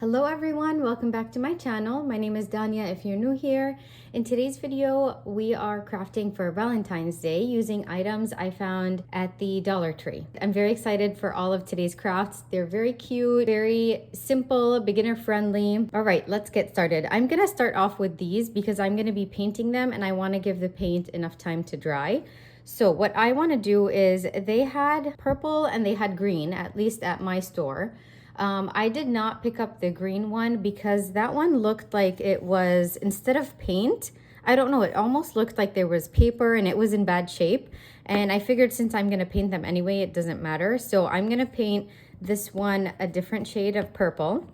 Hello everyone, welcome back to my channel. My name is Danya if you're new here. In today's video, we are crafting for Valentine's Day using items I found at the Dollar Tree. I'm very excited for all of today's crafts. They're very cute, very simple, beginner friendly. All right, let's get started. I'm gonna start off with these because I'm gonna be painting them and I wanna give the paint enough time to dry. So what I wanna do is they had purple and they had green, at least at my store. I did not pick up the green one because that one looked like it was, instead of paint, I don't know, it almost looked like there was paper and it was in bad shape. And I figured since I'm gonna paint them anyway, it doesn't matter. So I'm gonna paint this one a different shade of purple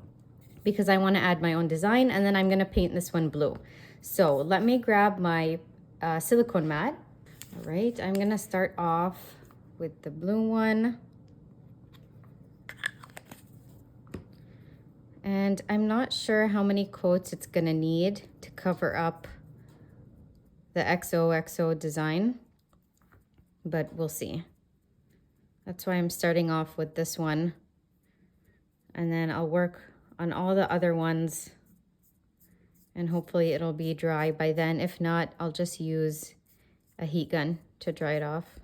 because I wanna add my own design, and then I'm gonna paint this one blue. So let me grab my silicone mat. All right, I'm gonna start off with the blue one. And I'm not sure how many coats it's gonna need to cover up the XOXO design, but we'll see. That's why I'm starting off with this one. And then I'll work on all the other ones and hopefully it'll be dry by then. If not, I'll just use a heat gun to dry it off.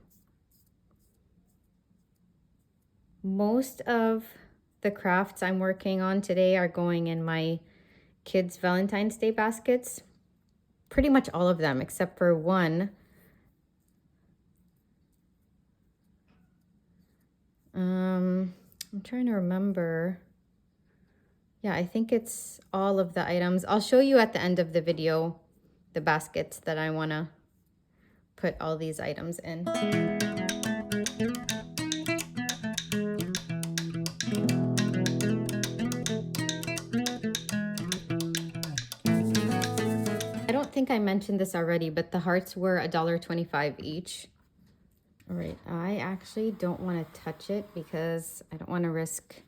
Most of the crafts I'm working on today are going in my kids' Valentine's Day baskets. Pretty much all of them except for one. I'm trying to remember. Yeah, I think it's all of the items. I'll show you at the end of the video the baskets that I want to put all these items in. I don't think I mentioned this already, but the hearts were $1.25 each. All right, I actually don't want to touch it because I don't want to risk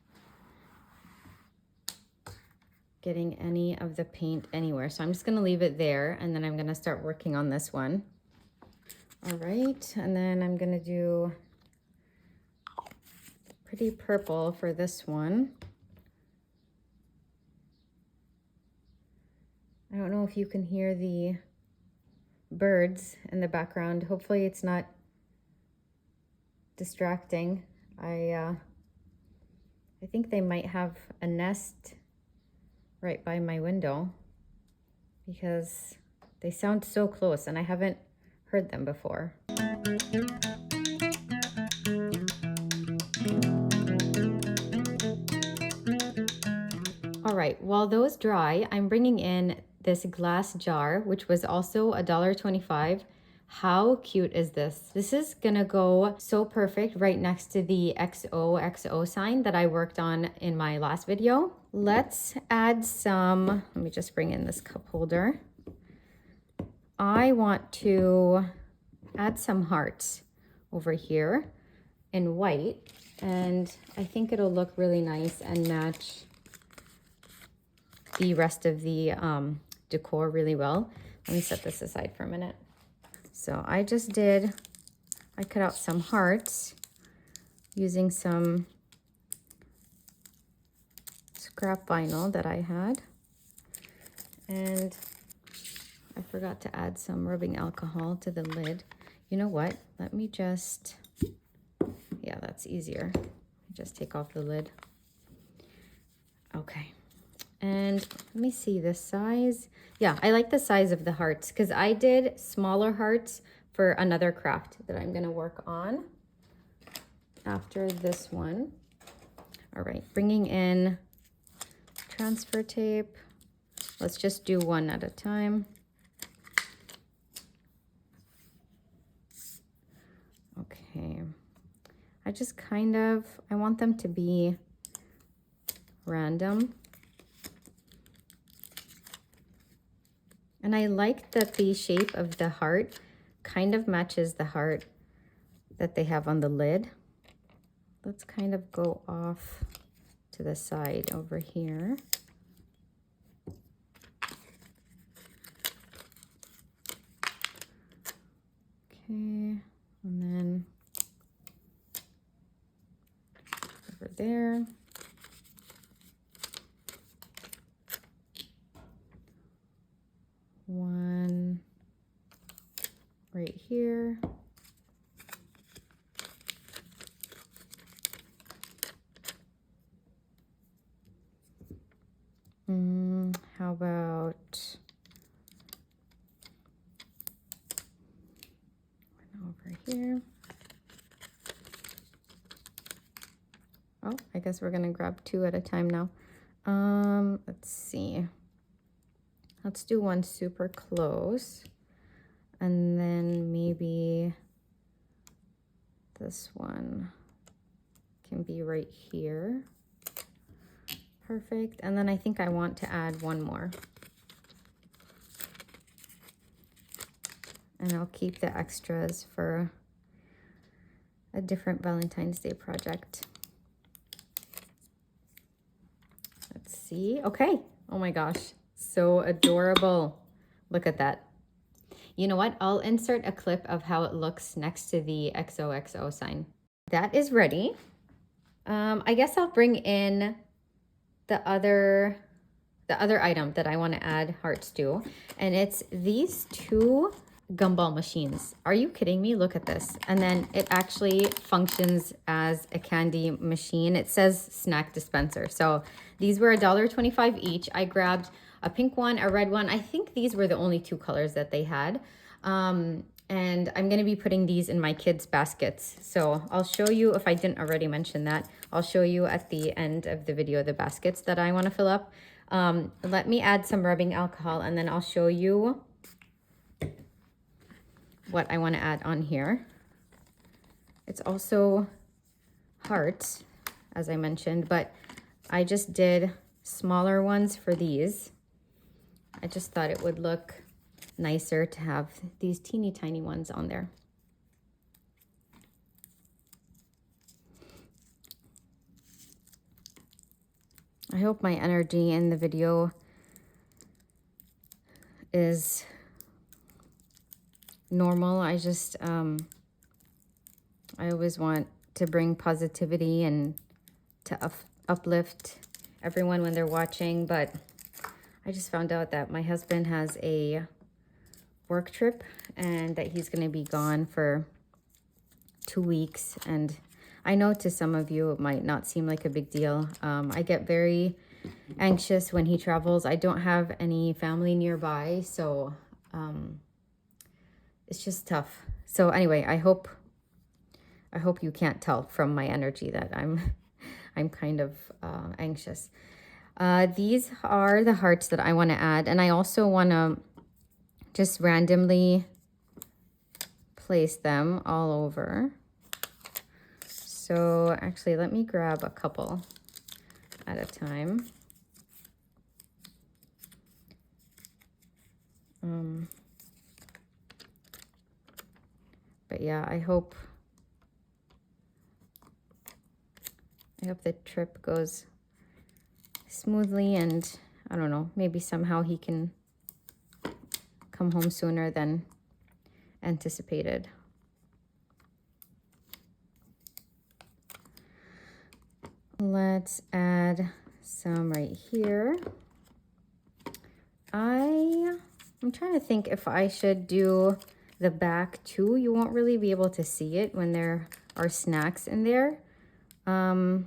getting any of the paint anywhere. So I'm just gonna leave it there and then I'm gonna start working on this one. All right, and then I'm gonna do pretty purple for this one. I don't know if you can hear the birds in the background. Hopefully it's not distracting. I think they might have a nest right by my window because they sound so close and I haven't heard them before. All right, while those dry, I'm bringing in this glass jar, which was also $1.25. How cute is this? This is gonna go so perfect right next to the XOXO sign that I worked on in my last video. Let's add some, let me just bring in this cup holder. I want to add some hearts over here in white, and I think it'll look really nice and match the rest of the decor really well. Let me set this aside for a minute. So I cut out some hearts using some scrap vinyl that I had. And I forgot to add some rubbing alcohol to the lid. You know what? Let me just, yeah, that's easier. Just take off the lid. Okay. And let me see the size. Yeah, I like the size of the hearts because I did smaller hearts for another craft that I'm gonna work on after this one. All right, bringing in transfer tape. Let's just do one at a time. Okay, I want them to be random. And I like that the shape of the heart kind of matches the heart that they have on the lid. Let's kind of go off to the side over here. Okay, and then over there. Oh, I guess we're gonna grab 2 at a time now. Let's see. Let's do one super close. And then maybe this one can be right here. Perfect. And then I think I want to add one more. And I'll keep the extras for a different Valentine's Day project. Let's see. Okay. Oh my gosh. So adorable. Look at that. You know what? I'll insert a clip of how it looks next to the XOXO sign. That is ready. I guess I'll bring in the other item that I want to add hearts to, and it's these 2 Gumball machines. Are you kidding me? Look at this. And then it actually functions as a candy machine. It says snack dispenser. So these were $1.25 each. I grabbed a pink one, a red one. I think these were the only 2 colors that they had. And I'm going to be putting these in my kids' baskets. So I'll show you, if I didn't already mention that, I'll show you at the end of the video the baskets that I want to fill up. Let me add some rubbing alcohol, and then I'll show you what I want to add on here. It's also hearts, as I mentioned, but I just did smaller ones for these. I just thought it would look nicer to have these teeny tiny ones on there. I hope my energy in the video is normal. I just, I always want to bring positivity and to uplift everyone when they're watching, but I just found out that my husband has a work trip and that he's going to be gone for 2 weeks. And I know to some of you it might not seem like a big deal. I get very anxious when he travels. I don't have any family nearby, so it's just tough. So anyway, I hope you can't tell from my energy that I'm kind of anxious. These are the hearts that I want to add, and I also want to just randomly place them all over. So actually, let me grab a couple at a time. But yeah, I hope the trip goes smoothly, and I don't know, maybe somehow he can come home sooner than anticipated. Let's add some right here. I'm trying to think if I should do the back too. You won't really be able to see it when there are snacks in there. I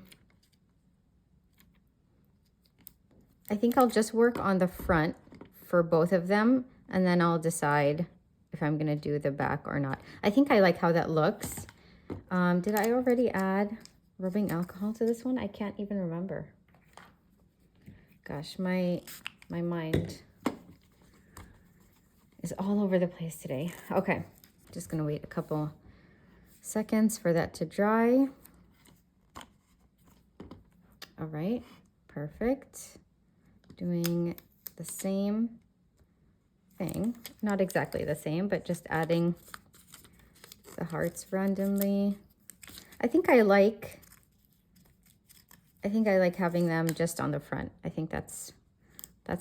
think I'll just work on the front for both of them, and then I'll decide if I'm gonna do the back or not. I think I like how that looks. Did I already add rubbing alcohol to this one? I can't even remember. Gosh, my mind is all over the place today. Okay, just gonna wait a couple seconds for that to dry. All right, perfect. Doing the same thing, not exactly the same, but just adding the hearts randomly. I think I like having them just on the front. I think that's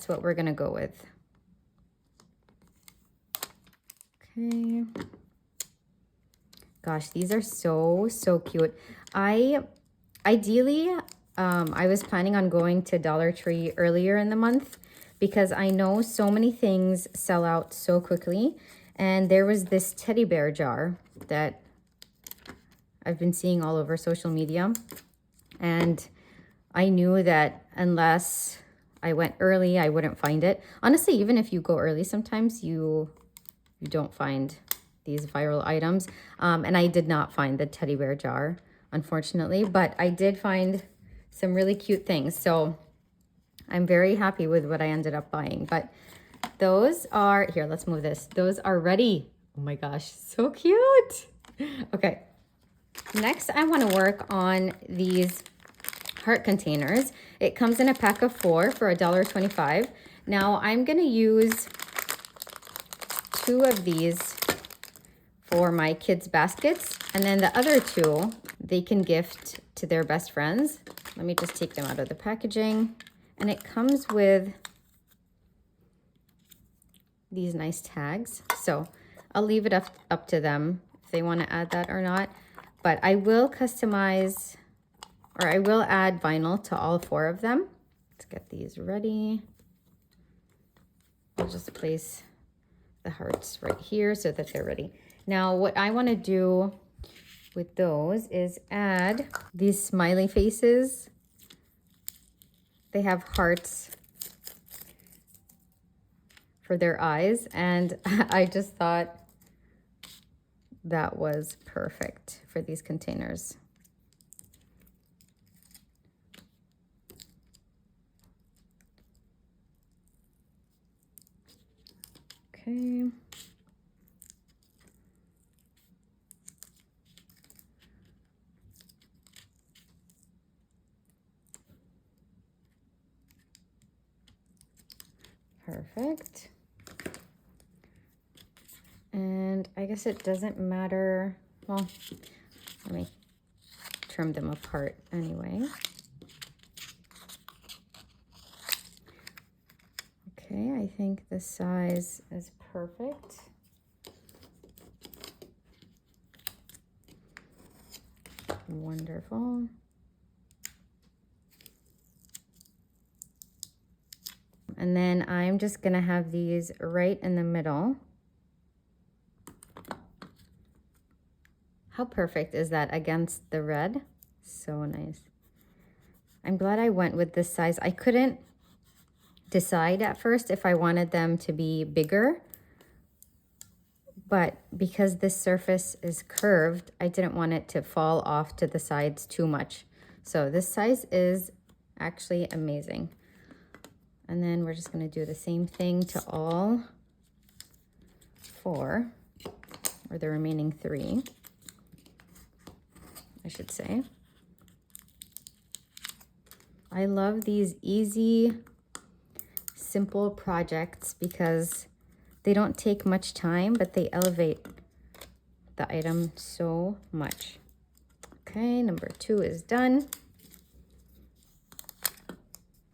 what we're gonna go with. Okay. Gosh, these are so cute. Ideally, I was planning on going to Dollar Tree earlier in the month because I know so many things sell out so quickly. And there was this teddy bear jar that I've been seeing all over social media. And I knew that unless I went early, I wouldn't find it. Honestly, even if you go early, sometimes you don't find these viral items. And I did not find the teddy bear jar, unfortunately, but I did find some really cute things. So I'm very happy with what I ended up buying. But those are, here, let's move this. Those are ready. Oh my gosh, so cute. Okay, next I want to work on these heart containers. It comes in a pack of 4 for $1.25. Now I'm going to use 2 of these for my kids' baskets, and then the other 2 they can gift to their best friends. Let me just take them out of the packaging. And it comes with these nice tags. So I'll leave it up to them if they want to add that or not. But I will customize, or I will add vinyl to all 4 of them. Let's get these ready. I'll just place the hearts right here so that they're ready. Now what I want to do with those is add these smiley faces. They have hearts for their eyes, and I just thought that was perfect for these containers. Okay. Perfect. And I guess it doesn't matter. Well, let me trim them apart anyway. Okay, I think the size is perfect. Wonderful. And then I'm just gonna have these right in the middle. How perfect is that against the red? So nice. I'm glad I went with this size. I couldn't decide at first if I wanted them to be bigger, but because this surface is curved, I didn't want it to fall off to the sides too much. So this size is actually amazing. And then we're just going to do the same thing to all 4, or the remaining 3, I should say. I love these easy, simple projects because they don't take much time, but they elevate the item so much. Okay, number 2 is done.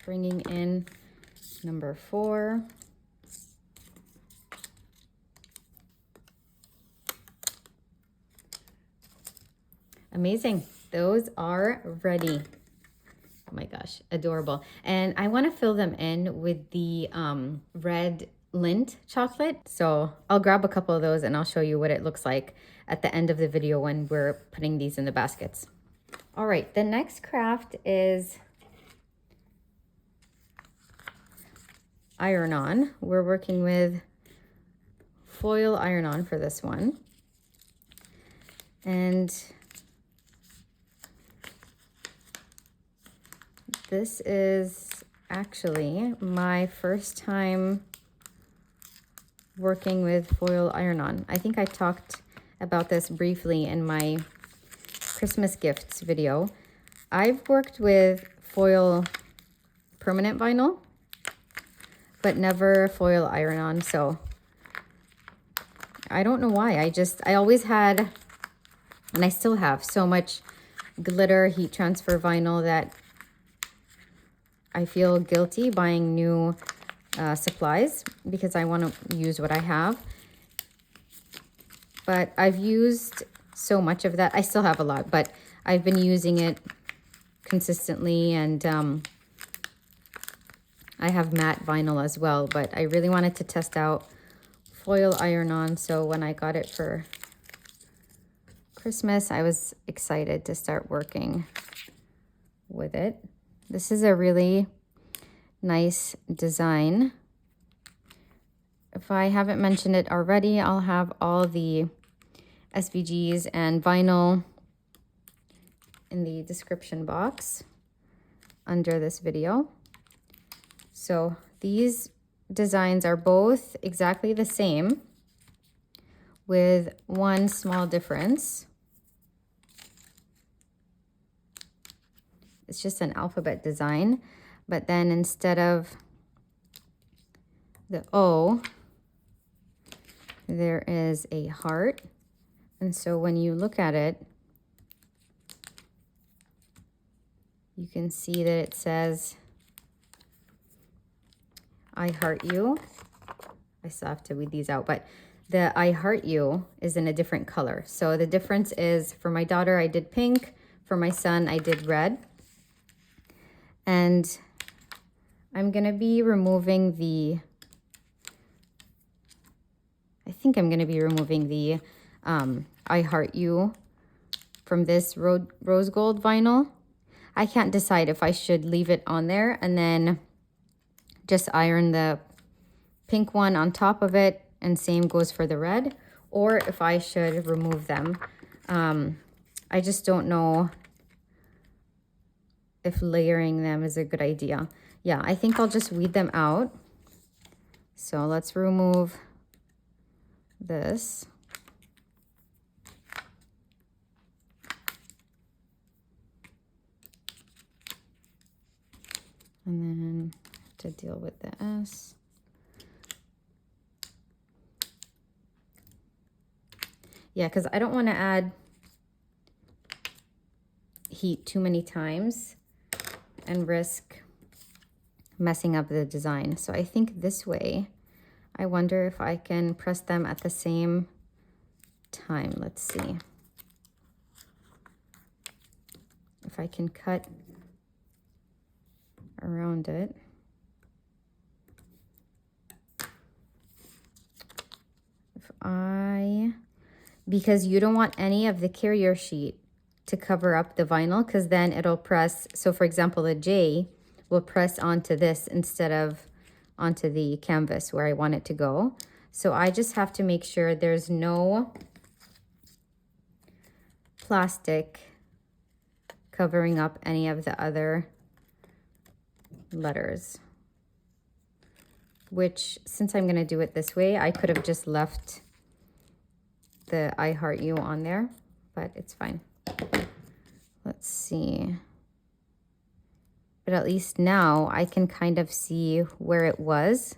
Bringing in number 4. Amazing. Those are ready. Oh my gosh, adorable. And I want to fill them in with the red lint chocolate. So I'll grab a couple of those and I'll show you what it looks like at the end of the video when we're putting these in the baskets. All right, the next craft is iron-on. We're working with foil iron-on for this one. And this is actually my first time working with foil iron-on. I think I talked about this briefly in my Christmas gifts video. I've worked with foil permanent vinyl, but never foil iron-on, so I don't know why. I always had, and I still have, so much glitter heat transfer vinyl that I feel guilty buying new supplies because I want to use what I have. But I've used so much of that. I still have a lot, but I've been using it consistently, and I have matte vinyl as well, but I really wanted to test out foil iron-on, so when I got it for Christmas, I was excited to start working with it. This is a really nice design. If I haven't mentioned it already, I'll have all the SVGs and vinyl in the description box. under this video. So these designs are both exactly the same with one small difference. It's just an alphabet design, but then instead of the O, there is a heart. And so when you look at it, you can see that it says, I heart you. I still have to weed these out, but the I heart you is in a different color. So the difference is, for my daughter, I did pink. For my son, I did red. And I'm gonna be removing the, I think I'm gonna be removing the I Heart You from this rose gold vinyl. I can't decide if I should leave it on there and then just iron the pink one on top of it, and same goes for the red, or if I should remove them. I just don't know if layering them is a good idea. Yeah, I think I'll just weed them out. So let's remove this. And then to deal with the S. Yeah, because I don't want to add heat too many times and risk messing up the design. So I think this way, I wonder if I can press them at the same time. Let's see if I can cut around it. Because you don't want any of the carrier sheet to cover up the vinyl, because then it'll press. So for example, the J will press onto this instead of onto the canvas where I want it to go. So I just have to make sure there's no plastic covering up any of the other letters, which, since I'm going to do it this way, I could have just left the I Heart You on there, but it's fine. Let's see. But at least now I can kind of see where it was.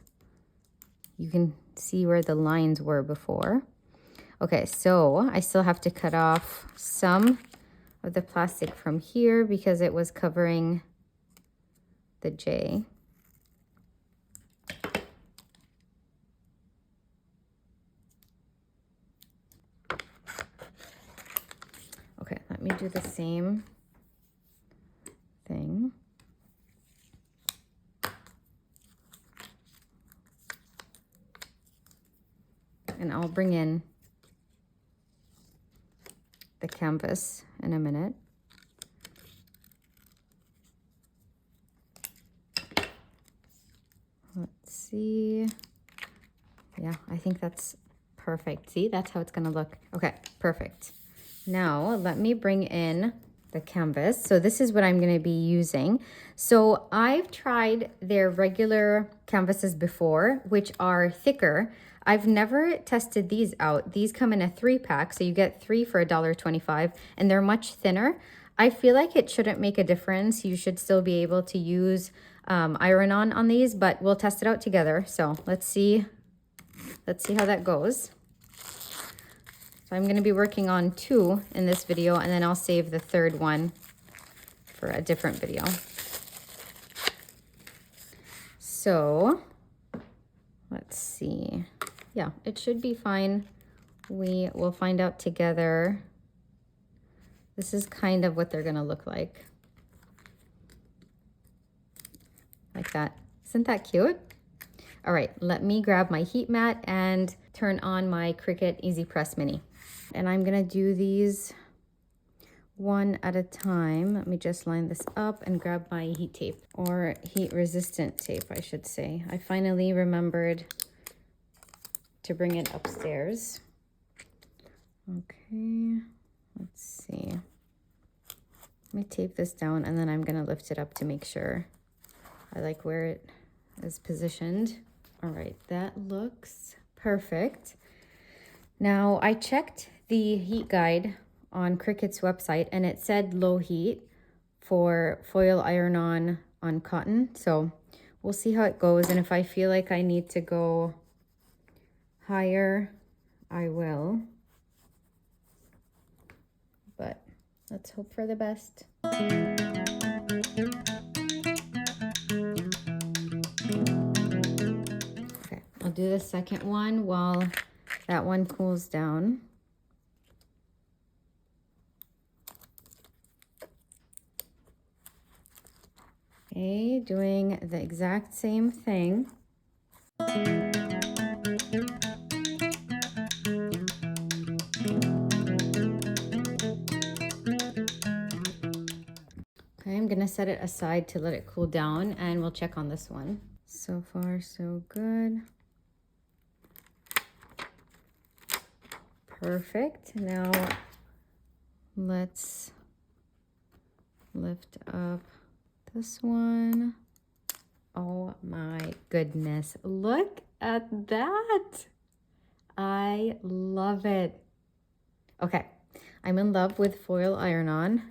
You can see where the lines were before. Okay, so I still have to cut off some of the plastic from here because it was covering the J. Okay, let me do the same thing. And I'll bring in the canvas in a minute. Let's see. Yeah, I think that's perfect. See, that's how it's gonna look. Okay, perfect. Now let me bring in the canvas. So this is what I'm gonna be using. So I've tried their regular canvases before, which are thicker. I've never tested these out. These come in a 3-pack, so you get 3 for $1.25, and they're much thinner. I feel like it shouldn't make a difference. You should still be able to use iron-on on these, but we'll test it out together. So let's see how that goes. So I'm gonna be working on 2 in this video, and then I'll save the third one for a different video. So let's see. Yeah, it should be fine. We will find out together. This is kind of what they're gonna look like. Like that. Isn't that cute? All right, let me grab my heat mat and turn on my Cricut Easy Press Mini. And I'm gonna do these one at a time. Let me just line this up and grab my heat tape, or heat resistant tape, I should say. I finally remembered to bring it upstairs. Okay, let's see. Let me tape this down and then I'm gonna lift it up to make sure I like where it is positioned. All right, that looks perfect. Now I checked the heat guide on Cricut's website and it said low heat for foil iron-on cotton. So we'll see how it goes, and if I feel like I need to go higher, I will. But let's hope for the best. Okay, I'll do the second one while that one cools down. Okay, doing the exact same thing. Okay, I'm gonna set it aside to let it cool down and we'll check on this one. So far, so good. Perfect. Now let's lift up this one. Oh my goodness, look at that. I love it. Okay, I'm in love with foil iron-on,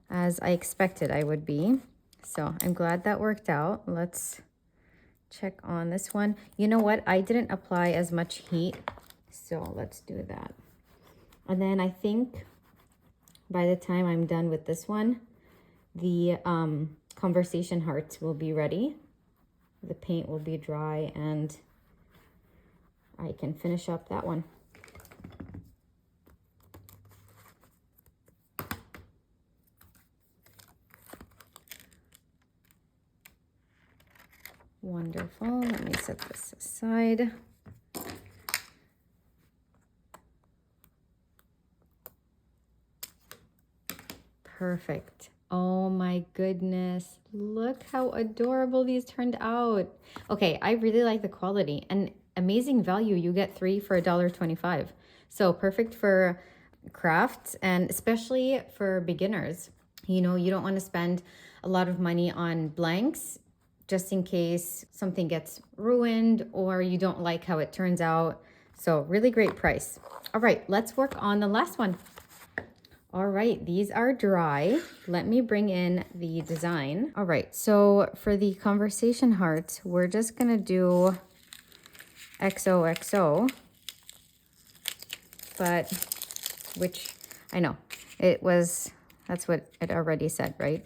as I expected I would be. So I'm glad that worked out. Let's check on this one. You know what? I didn't apply as much heat, so let's do that. And then I think by the time I'm done with this one, the conversation hearts will be ready. The paint will be dry and I can finish up that one. Wonderful. Let me set this aside. Perfect. Oh my goodness. Look how adorable these turned out. Okay, I really like the quality and amazing value. You get 3 for $1.25. So perfect for crafts and especially for beginners. You know, you don't want to spend a lot of money on blanks just in case something gets ruined or you don't like how it turns out. So really great price. All right, let's work on the last one. All right, these are dry. Let me bring in the design. All right, so for the conversation hearts, we're just gonna do XOXO, but which I know that's what it already said, right?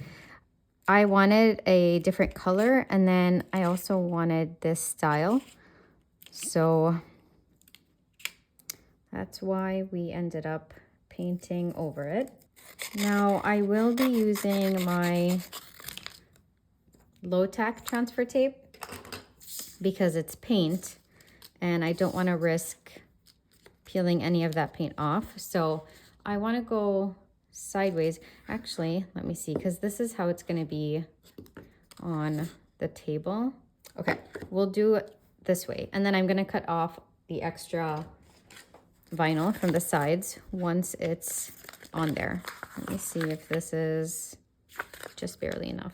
I wanted a different color and then I also wanted this style. So that's why we ended up painting over it. Now I will be using my low tack transfer tape because it's paint and I don't want to risk peeling any of that paint off. So I want to go sideways. Actually, let me see, because this is how it's going to be on the table. Okay, we'll do it this way. And then I'm going to cut off the extra vinyl from the sides once it's on there. Let me see if this is just barely enough.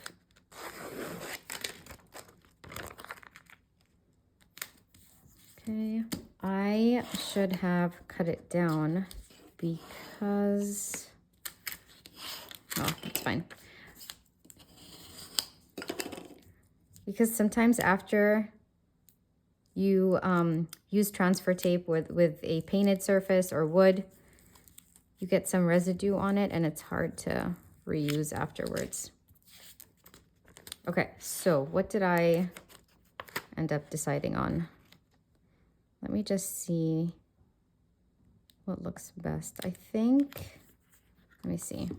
Okay, I should have cut it down because, oh, it's fine. Because sometimes after you use transfer tape with a painted surface or wood, you get some residue on it and it's hard to reuse afterwards. Okay, so what did I end up deciding on? Let me just see what looks best. I think, let me see.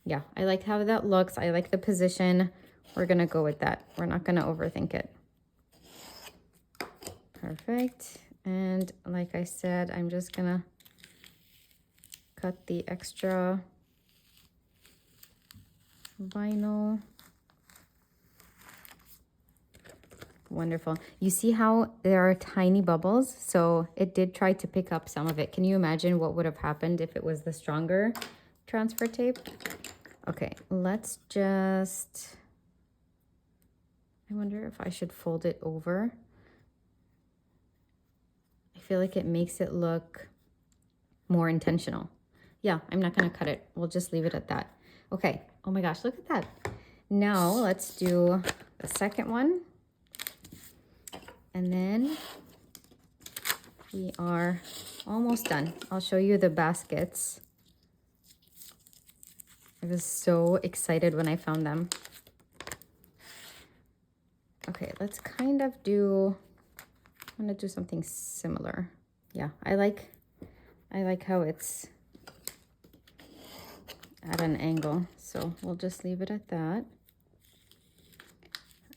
Yeah, I like how that looks. I like the position. We're gonna go with that. We're not gonna overthink it. Perfect. And like I said, I'm just gonna cut the extra vinyl. Wonderful. You see how there are tiny bubbles? So it did try to pick up some of it. Can you imagine what would have happened if it was the stronger transfer tape? Okay, let's just... I wonder if I should fold it over. I feel like it makes it look more intentional. Yeah, I'm not gonna cut it. We'll just leave it at that. Okay, oh my gosh, look at that. Now let's do the second one. And then we are almost done. I'll show you the baskets. I was so excited when I found them. Okay, let's kind of do, I'm gonna do something similar. Yeah, I like how it's at an angle. So we'll just leave it at that.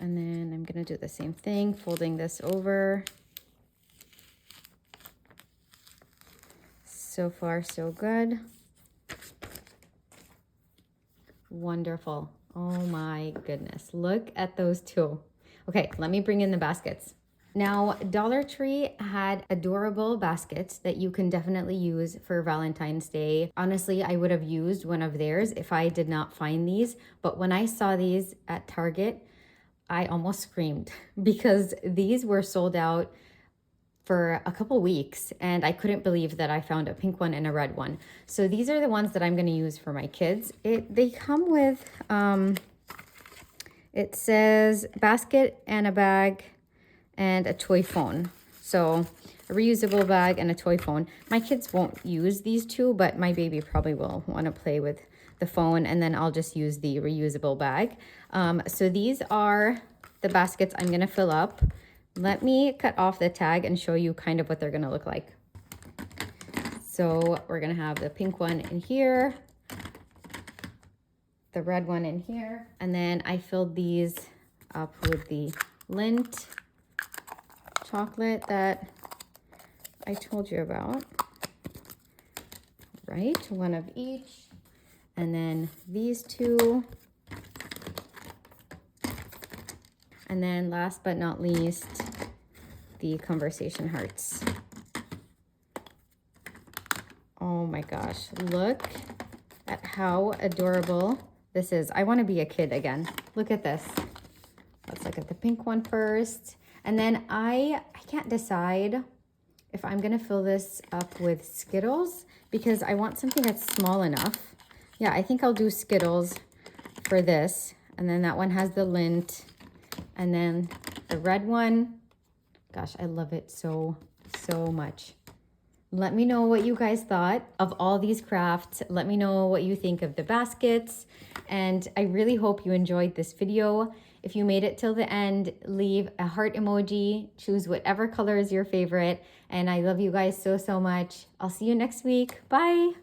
And then I'm gonna do the same thing, folding this over. So far, so good. Wonderful. Oh my goodness. Look at those two. Okay, let me bring in the baskets. Now, Dollar Tree had adorable baskets that you can definitely use for Valentine's Day. Honestly, I would have used one of theirs if I did not find these. But when I saw these at Target, I almost screamed because these were sold out for a couple weeks and I couldn't believe that I found a pink one and a red one. So these are the ones that I'm going to use for my kids. They come with, it says basket and a bag and a toy phone. So a reusable bag and a toy phone. My kids won't use these two, but my baby probably will want to play with the phone, and then I'll just use the reusable bag. So these are the baskets I'm gonna fill up. Let me cut off the tag and show you kind of what they're gonna look like. So we're gonna have the pink one in here, the red one in here, and then I filled these up with the lint chocolate that I told you about. Right, one of each. And then these two. And then last but not least, the conversation hearts. Oh my gosh, look at how adorable this is. I want to be a kid again. Look at this. Let's look at the pink one first. And then I can't decide if I'm gonna fill this up with Skittles because I want something that's small enough. Yeah, I think I'll do Skittles for this. And then that one has the lint. And then the red one, gosh, I love it so, so much. Let me know what you guys thought of all these crafts. Let me know what you think of the baskets. And I really hope you enjoyed this video. If you made it till the end, leave a heart emoji, choose whatever color is your favorite. And I love you guys so, so much. I'll see you next week. Bye.